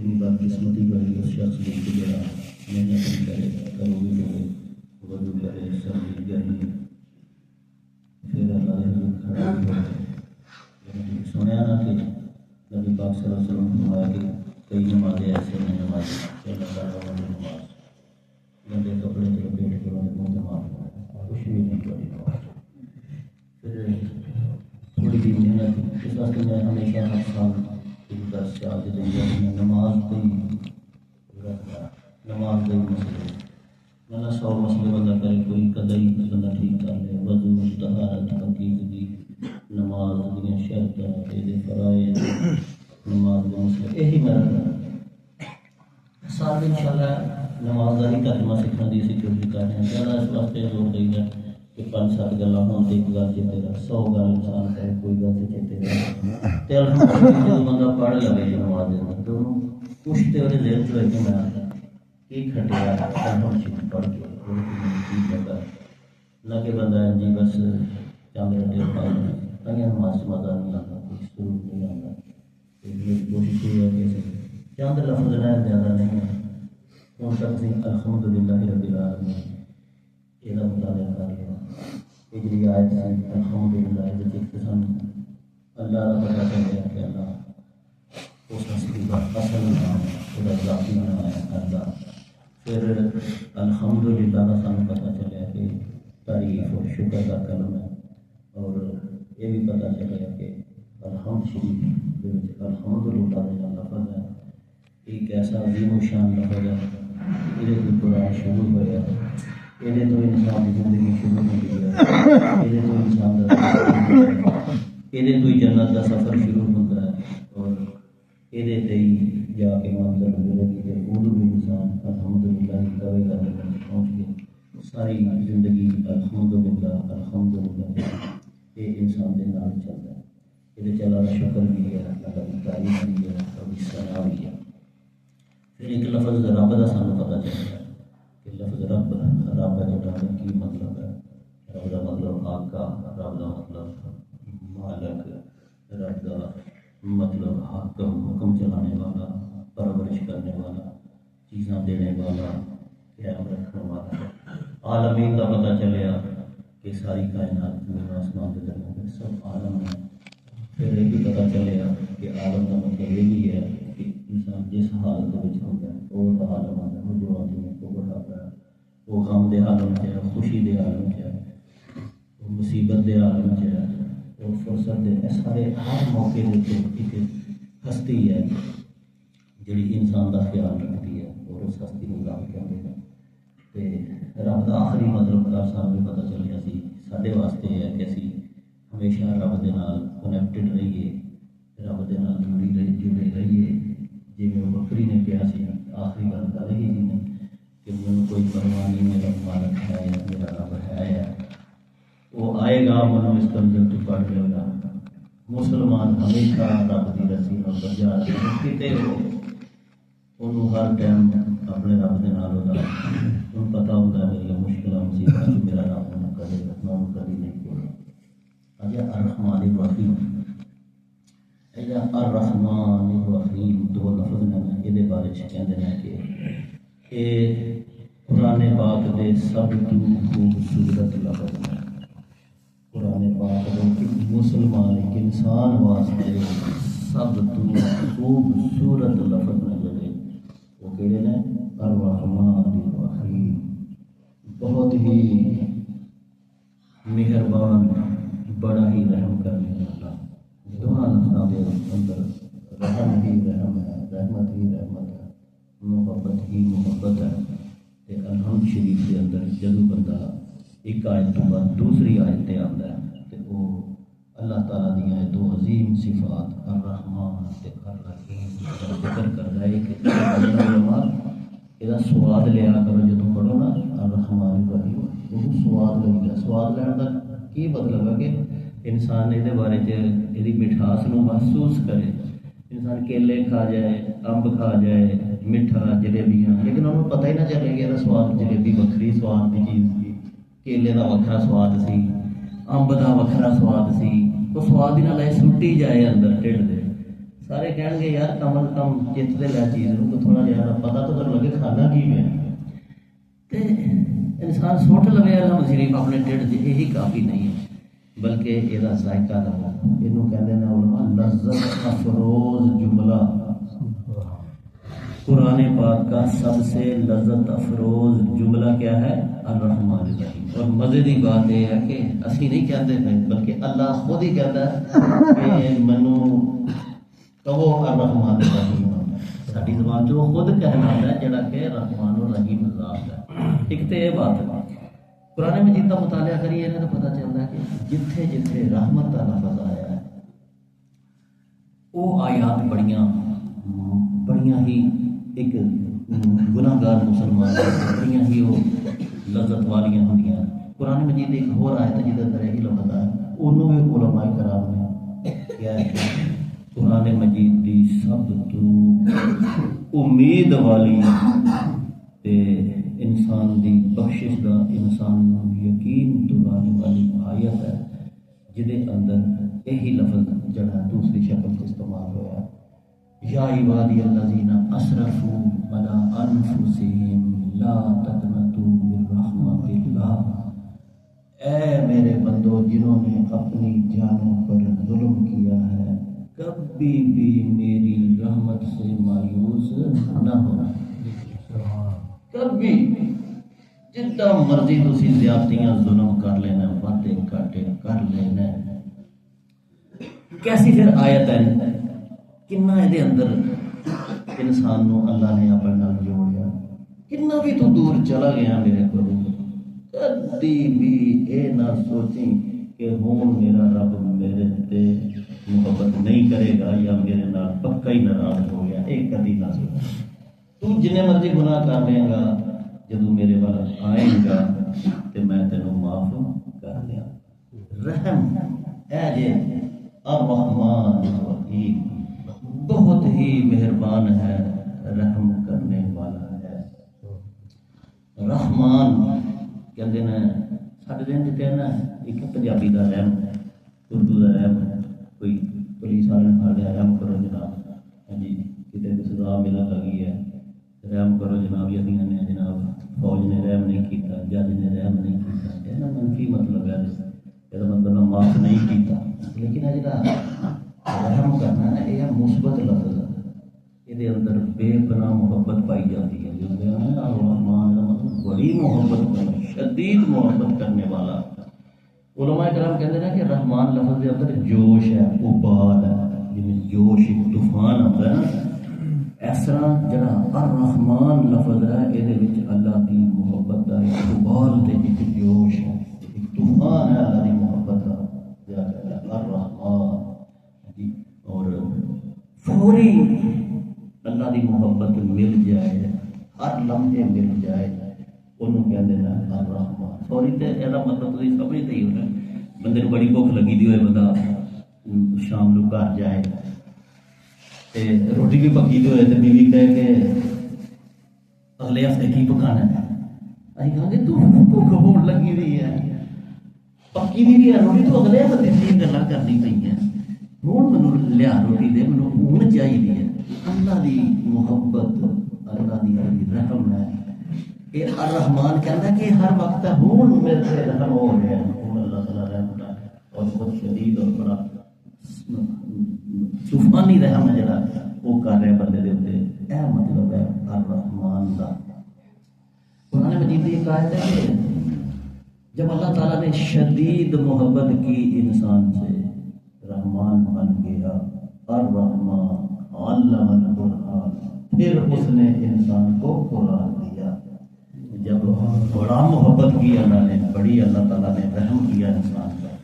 اتنی بدقسمتی بڑی اس شخص کی کہ جڑا محنت بھی کرے کرو بھی کرے وضو کرے سبزی گرمی پھر اللہ کے حضور کھڑا بھی کرے. سنیا نا کہ نبی پاک صلی اللہ علیہ وسلم نے فرمایا کہ کئی نمازیں ایسے ہیں نماز کہ اللہ تعالیٰ والی نماز گندے کپڑے سے لپیٹ کے انہیں منہ مار کچھ بھی نہیں پڑی نماز. پھر تھوڑی بھی محنت اس واسطے میں ہمیشہ ہر سال درس سے آج دیں نماز دی مسئلے نہ 100 مسئلے بندہ کرے کوئی قدئی بندہ ٹھیک کر لے وضو طہارت عقیدگی نماز دیا شرطیں فرائض نماز کے مسئلے یہی میرا سال ان شاء اللہ نمازداری ترجمہ سیکھنے کی اسی کوشش کر رہے ہیں. زیادہ اس واسطے زور دیں گا کہ 5-7 گلا ہوں ایک گل چیتے رہا 100 گل انسان کرے کوئی گل سے چیتے رہا تو الحمدللہ بندہ پڑھ لے نماز دے اندر تو پوچھتے ہوئے ذہن چ ہوئے کہ میں کی کھٹیا الحمد پڑھ کے لگا نہ کہ بندہ جی بس چند گھنٹے پڑھ نماز سے مزہ نہیں آتا کچھ سرور نہیں آتا. کوشش یہ ہے کہ چند لفظ نہ زیادہ نہیں ہے ہوں تک الحمدللہ رب العالمین یہ مطالعہ کر لیا. یہ جی آیت ہے الحمدللہ یہ سن اللہ کا پتہ چل گیا کہ اللہ اس ہستی کا اصل نام ہے خدا ذاتی نام ہے اللہ. پھر الحمدللہ کا سن پتہ چلیا کہ تعریف اور شکر کا کلم ہے اور یہ بھی پتہ چلیا کہ الحمد شریف الحمدللہ کا لفظ ہے ایک ایسا عظیم و شان لفظ ہے یہ قرآن شروع ہوا یہ تو انسان کی زندگی شروع ہوئی ہے یہ تو انسان یہ تو جنت کا سفر شروع ہوتا ہے اور یہ جا کے منظر ملے گی کہ اردو بھی انسان الحمدللہ کرے گا پہنچ گئے ساری زندگی الحمدللہ یہ انسان کے نام چلتا ہے یہ چلا شکر بھی ہے اللہ کی تعریف بھی ہے اور ثنا بھی ہے. پھر ایک لفظ رب کا سانوں پتہ چلتا ہے کہ لفظ رب کا جو کی مطلب ہے رب کا مطلب آقا رب کا مطلب مالک رب کا مطلب حکم چلانے والا پرورش کرنے والا چیزاں دینے والا قیام رکھنے والا. عالمین کا پتہ چلیا کہ ساری کائنات میں آسمان کے درمیان سب عالم ہیں. پھر یہ بھی پتہ چلیا کہ عالم کا مطلب یہ بھی ہے کہ انسان جس حالت میں ہوتا ہے وہ عالم آتا ہے وہ جوانی میں وہ بڑھاتا ہے وہ غم دے عالم سے ہے خوشی دے عالم سے ہے وہ مصیبت دے عالم سے ہے وہ فرصت دے سارے ہر موقع کے ایک ہستی ہے جڑی انسان کا خیال رکھتی ہے اور اس ہستی کو رب کہتے ہیں. رب کا آخری مطلب کا سامنے پتہ چلیا سی سارے واسطے ہے کہ اسی ہمیشہ رب دے نال کنیکٹڈ رہیے رب دے نال جڑے رہیے. جی میں بکری نے کہا سی آخری گل کر رہی تھی کہ مجھے کوئی پرواہ نہیں میرا مالک ہے یا میرا رب ہے وہ آئے گا منو اس کنجر تو پڑھ لے گا. مسلمان ہمیشہ رب کی رسی اور بجا کتے ہو انہوں ہر ٹائم اپنے رب کے نال ہوتا ان پتہ ہوتا ہے میری مشکل مصیبت میرا رب نہ کرے میں کبھی نہیں بولا. اچھا الرحمن الرحیم الرحمن الرحیم دو لفظ نے یہ بارے کہتے ہیں کہ یہ قرآن پاک دے سب تو خوبصورت لفظ ہے. قرآن پاک دے مسلمان ایک انسان واسطے سب تو خوبصورت لفظ نے جڑے وہ کہڑے نے الرحمن الرحیم. بہت ہی مہربان بڑا ہی رحم کرنے والا. دونوں لفظوں کے اندر رحم ہی رحم ہے رحمت ہی رحمت ہے محبت ہی محبت ہے. الحمد شریف کے اندر جدو بندہ ایک آیت تو بعد دوسری آیت تے آتا ہے تو وہ اللہ تعالیٰ دیا دو عظیم صفات الرحمن تے الرحیم کا ذکر کر رہا ہے کہ یہ سواد لیا کرو جدو پڑھو نا الرحمن الرحیم وہ سواد لگتا. سواد لینا کا کی مطلب ہے کہ انسان یہ بارے یہ مٹھاس نو محسوس کرے. انسان کیلے کھا جائے امب کھا جائے میٹھا جلیبیاں لیکن انہوں پتہ ہی نہ چلے گیا سواد جلیبی وکری سواد کی چیز تھی کیلے کا وکھرا سواد سی امب کا وکھرا سواد سی وہ سواد ہی نہ لائے سٹی جائے اندر ٹھڈ دے سارے کہن گے یار کم از کم چت سے لے چیز کو تھوڑا جہاں پتا تو لگے کھانا کی میں انسان سٹ لوے الحمد شریف اپنے ڈیڑھ سے یہی کافی نہیں ہے بلکہ یہ ذائقہ لگا یہ کہتے ہیں علماء لذت افروز جملہ قرآن پاک کا سب سے لذت افروز جملہ کیا ہے الرحمن الرحیم اور مزے کی بات یہ ہے کہ اسی نہیں کہتے ہیں بلکہ اللہ خود ہی کہتا ہے کہ منو کہو الرحمن الرحیم ساری زبان جو خود کہنا ہے جڑا کہ رحمان الرحیم ذات ہے ایک تو یہ بات ہے قرآن مجید کا مطالعہ کریے نا تو پتہ چلتا ہے کہ جتھے جتھے رحمت کا لفظ آیا ہے وہ آیات بڑیاں ہی ایک گناہ گار مسلمان بڑیاں ہی وہ لذت والیاں ہوندیاں قرآن مجید ایک ہور آیت ہے جہاں طرح ہی لفظ آیا انہوں بھی علماء کرام نے کیا ہے قرآن مجید دی سب تو امید والی تے انسان دی بخشش دا انسان یقین دلانے والی آیت ہے جدے اندر یہی لفظ جڑا دوسری شکل سے استعمال ہوا ہے یا عبادی الذین اسرفوا علی انفسہم لا تقنطوا من رحمت اللہ اے میرے بندو جنہوں نے اپنی جانوں پر ظلم کیا ہے کبھی بھی میری رحمت سے مایوس نہ ہونا کبھی جتنا مرضی تسی زیادتیاں ظلم کر لینا باتیں کاٹے کر لینا کیسی پھر آیت ہے کنا یہ اندر انسان نو اللہ نے اپنے نال جوڑیا کنا بھی تو دور چلا گیا میرے کو کدی بھی اے نہ سوچیں کہ ہوں میرا رب میرے تے محبت نہیں کرے گا یا میرے نال پکا ہی ناراض ہو گیا ایک کدی نہ سوچ تو جنے مرضی گناہ کر لیں گا جدو میرے والا آئیں گا تو میں تینوں معاف کر دیا رحم اے جے الرحمن الرحیم بہت ہی مہربان ہے رحم کرنے والا ہے رحمان کہتے ہیں سارے دن جتے ہیں نا ایک پنجابی کا رحم اردو کا رحم کوئی پولیس والے نے پھڑ لیا رحم کرو جناب ہاں جی کتنے کو سزا ملا لگی ہے رحم کرو جناب یقین نے جناب فوج نے رحم نہیں کیتا جج نے رحم نہیں کیتا یہ نا منفی مطلب ہے یہ مطلب معاف نہیں کیتا لیکن ہے جڑا رحم کرنا ہے یہ مثبت لفظ ہے یہ اندر بے پناہ محبت پائی جاتی ہے جو الرحمن مطلب بڑی محبت کرنا شدید محبت کرنے والا علماء کرام کہتے ہیں کہ رحمان لفظ کے اندر جوش ہے ابال ہے جن جوش ایک طوفان ہوتا ہے نا اس طرح جڑا الرحمان لفظ ہے یہ اللہ کی محبت کا ایک ابال تے ایک جوش ہے ایک طوفان ہے اللہ کی محبت کا جڑا کہتا ہے الرحمان اور فوری اللہ کی محبت مل جائے ہر لمحے مل جائے انہوں کہتے ہیں الرحمن فوری تے یہ مطلب تھی سمجھتے ہی ہونا بندے کو بڑی بھوک لگی دی ہوئے بندہ شام کو گھر جائے تے روٹی بھی پکی دی ہوئے تے بیوی کہے کہ اگلے ہفتے کی پکانا ہے اسی کہاں کہ تو بھوک ہون لگی ہوئی ہے پکی بھی ہے روٹی تو اگلے ہفتے کی گلا کرنی پئی ہے ہوں منو لیا روٹی دے منو ہوں چاہیے ہے اللہ دی محبت اللہ دی رحم ہے یہ الرحمان کہتا ہے کہ ہر وقت ہوں میرے سے رحم ہو گیا ہوں اللہ تعالیٰ رحم ہے اور بہت شدید اور بڑا طوفانی رحم ہے جڑا وہ کر رہے بندے دے اوپر اے مطلب ہے الرحمان دا قرآن مجید یہ کہا ہے کہ جب اللہ تعالیٰ نے شدید محبت کی انسان سے رحمان بن گیا الرحمان علم القرآن پھر اس نے انسان کو قرآن دیا جب بڑا محبت کی اللہ نے بڑی اللہ تعالیٰ نے رحم کیا انسان کا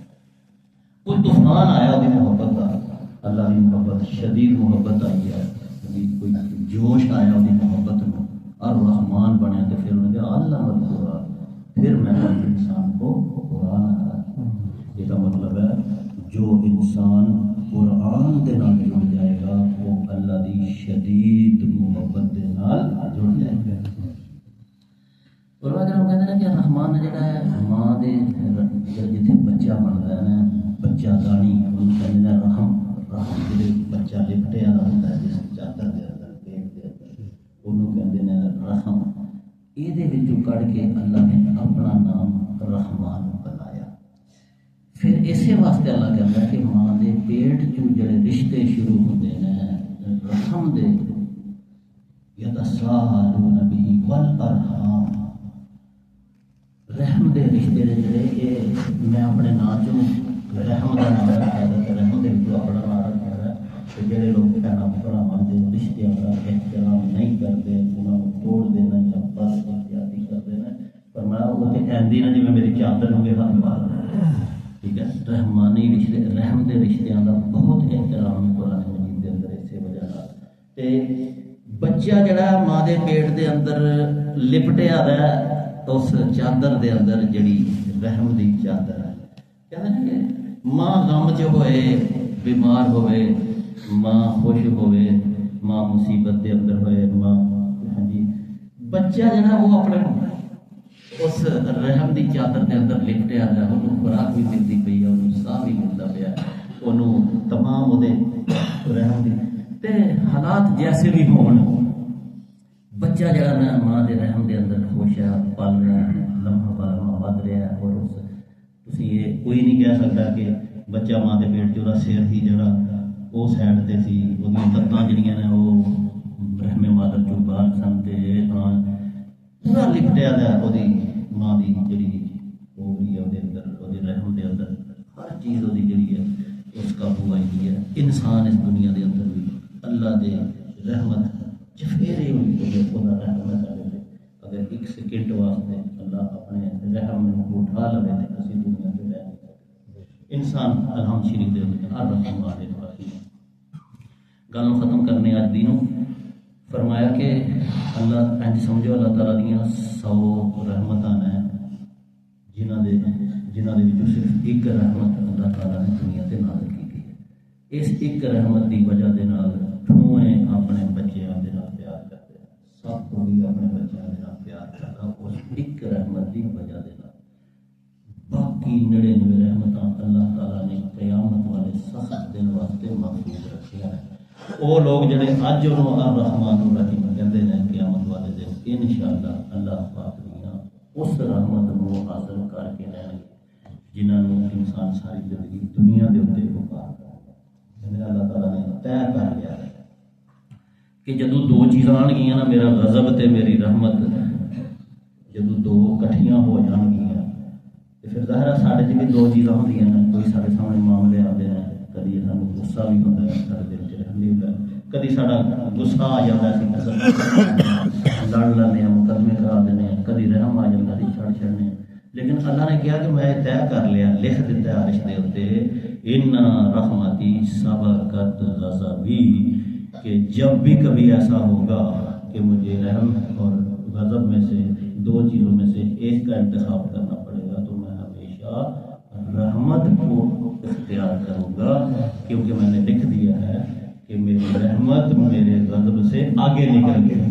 کوئی طوفان آیا بھی محبت کا اللہ کی محبت شدید محبت آئی ہے کوئی جوش آیا وہ محبت میں الرحمان بنے تو پھر انہوں نے کہا علم القرآن پھر میں نے انسان کو قرآن عطا یہ کا مطلب ہے جو انسان قرآن دے نال جڑ جائے گا وہ اللہ دی شدید محبت دے نال جڑ جائے گا اور اگر ہم کہتے ہیں کہ رحمان جڑا ہے ماں دے جتھے بچہ بنتا ہے نا بچہ دانی انہوں کہتے ہیں رحم رحم جڑے بچہ لپٹے وچوں کڑھ کے اللہ نے اپنا نام رحمان بنایا۔ پھر اسی واسطے اللہ کہتا ہے کہ ماں دے پیٹ چوں جڑے رشتے شروع ہوتے ہیں رحم دے، یتساءلون بہ والارحام، رحم دے رشتے دے جڑے یہ میں اپنے نام چوں رحم کا نام رکھا ہے، رحم دے وچوں اپنا نام رکھا ہے کہ جڑے لوگ بھੈਣਾਂ بھراواں دے رشتیاں کا احترام نہیں کرتے، انہاں نوں توڑ دینا یا بس احتیاطی کر دینا، فرمایا وہ تے ایندی نہ جویں میری چادر نوں ہاتھ مار دے، ٹھیک ہے۔ رحمانی رشتے، رحم دے رشتیاں کا بہت احترام ہے قرآن مجید دے اندر، اسی وجہ نال تے بچہ جڑا ماں دے پیٹ دے اندر لپٹیا رہا اس چادر دے اندر جڑی رحم دی چادر ہے، کہتے ہیں کہ ماں غم چ ہوئے، بیمار ہوئے، ماں خوش ہوئے، ماں مصیبت دے اندر ہوئے، ماں ہاں جی بچہ جڑا وہ اپنے اس رحم دی چادر دے اندر لپٹیا ہے، انہوں خوراک بھی ملتی پئی ہے، انہوں ساہ بھی ملتا پیا، انہوں تمام وہ رحم دی تے حالات جیسے بھی ہون، بچہ جڑا نا ماں دے رحم دے اندر خوش ہے، پل رہا ہے، لمحہ پل لمحہ ود رہا ہے، اور تسی یہ کوئی نہیں کہہ سکتا کہ بچہ ماں دے پیٹ چ سر ہی جڑا وہ سائڈ تے سی، وہ لتاں جڑیاں نے وہ رحم مادر چوں باہر سن تے پورا لپٹیا ہے وہ ماں دی جڑی اوگری ہے وہ اندر، وہ رحم دے اندر ہر چیز وہ جڑی ہے اس قابو آئی دی ہے۔ انسان اس دنیا دے اندر بھی اللہ دے رحمت چفیرے ہوئی وہ رحمت آئے، اگر ایک سیکنڈ واسطے اللہ اپنے رحم کو اٹھا لے تو اسی دنیا سے رہ نہیں سکتے۔ انسان الحمد شریف دے الرحمن الرحیم گل ختم کرنے اج دینوں فرمایا کہ اللہ انج سمجھو اللہ تعالیٰ دیاں 100 رحمتاں نے جنہاں دے وچوں صرف ایک رحمت اللہ تعالیٰ نے دنیا تے نازل کی ہے۔ اس ایک رحمت دی وجہ دے نال ٹھوئیں اپنے بچیاں دے نال پیار کرتے ہیں، سب کو بھی اپنے بچیاں دے نال پیار کرتا اس ایک رحمت دی وجہ دے نال۔ باقی 99 رحمتاں اللہ تعالیٰ نے قیامت والے سخت دن واسطے محفوظ رکھیا ہے۔ وہ لوگ جڑے اج انہوں الرحمن الرحیم کہتے ہیں قیامت والے دن انشاءاللہ اللہ پاک دیاں اس رحمت کو حاصل کر کے رہن گے جنہوں نے انسان ساری زندگی دنیا دے اوپر پکار کر اللہ تعالیٰ نے طے کر لیا ہے کہ جدوں دو چیزاں آن گیاں نا، میرا غضب تے میری رحمت، جدوں دو کٹھیاں ہو جان گیاں تو پھر ظاہر ہے سارے بھی دو چیزاں ہوندیاں ہیں، کوئی سارے سامنے معاملے آتے ہیں، کدی سانوں غصہ بھی ہوتا ہے، سارے دل چ رحم بھی ہوتا ہے، کدی سارا غصہ آ جاتا ہے، لڑ لینے مقدمے کرا دینے، کدی رحم آ جاتا ہے، چھڑ چھڑنے، لیکن اللہ نے کہا کہ میں طے کر لیا، لکھ دیتا ہے عرش دے اوتے ان رحمتی سبقت غضبی، کہ جب بھی کبھی ایسا ہوگا کہ مجھے رحم اور غضب میں سے دو چیزوں میں سے ایک کا انتخاب کرنا پڑے گا تو میں ہمیشہ رحمت کو اختیار کروں گا، کیونکہ میں نے لکھ دیا ہے کہ میری رحمت میرے غضب سے آگے نکل گئی۔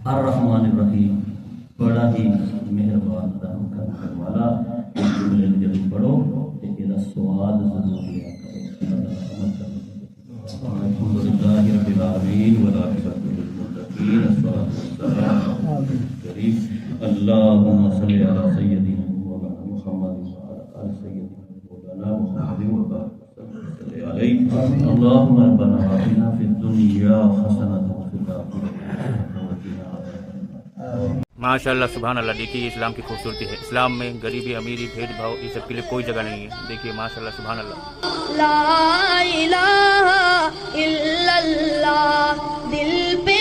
الرحمن الرحیم بڑا ہی مہربان رحم کرنے والا، جملے جب پڑھو تو یہ سواد ضرور لیا کرو۔ الحمدللہ رب العالمین والعاقبۃ للمتقین، الصلاۃ والسلام علی الکریم اللہم صلی علی سیدنا مولانا محمد وعلی آل سیدنا مولانا محمد وبارک علیہ۔ اللہم ربنا آتنا فی الدنیا حسنۃ وفی الآخرۃ حسنۃ وقنا عذاب النار۔ ماشاء اللہ سبحان اللہ، دیکھیے اسلام کی خوبصورتی ہے، اسلام میں غریبی امیری بھید بھاؤ یہ سب کے لیے کوئی جگہ نہیں ہے، دیکھیے ماشاء اللہ سبحان اللہ۔ لا الہ الا اللہ دل پہ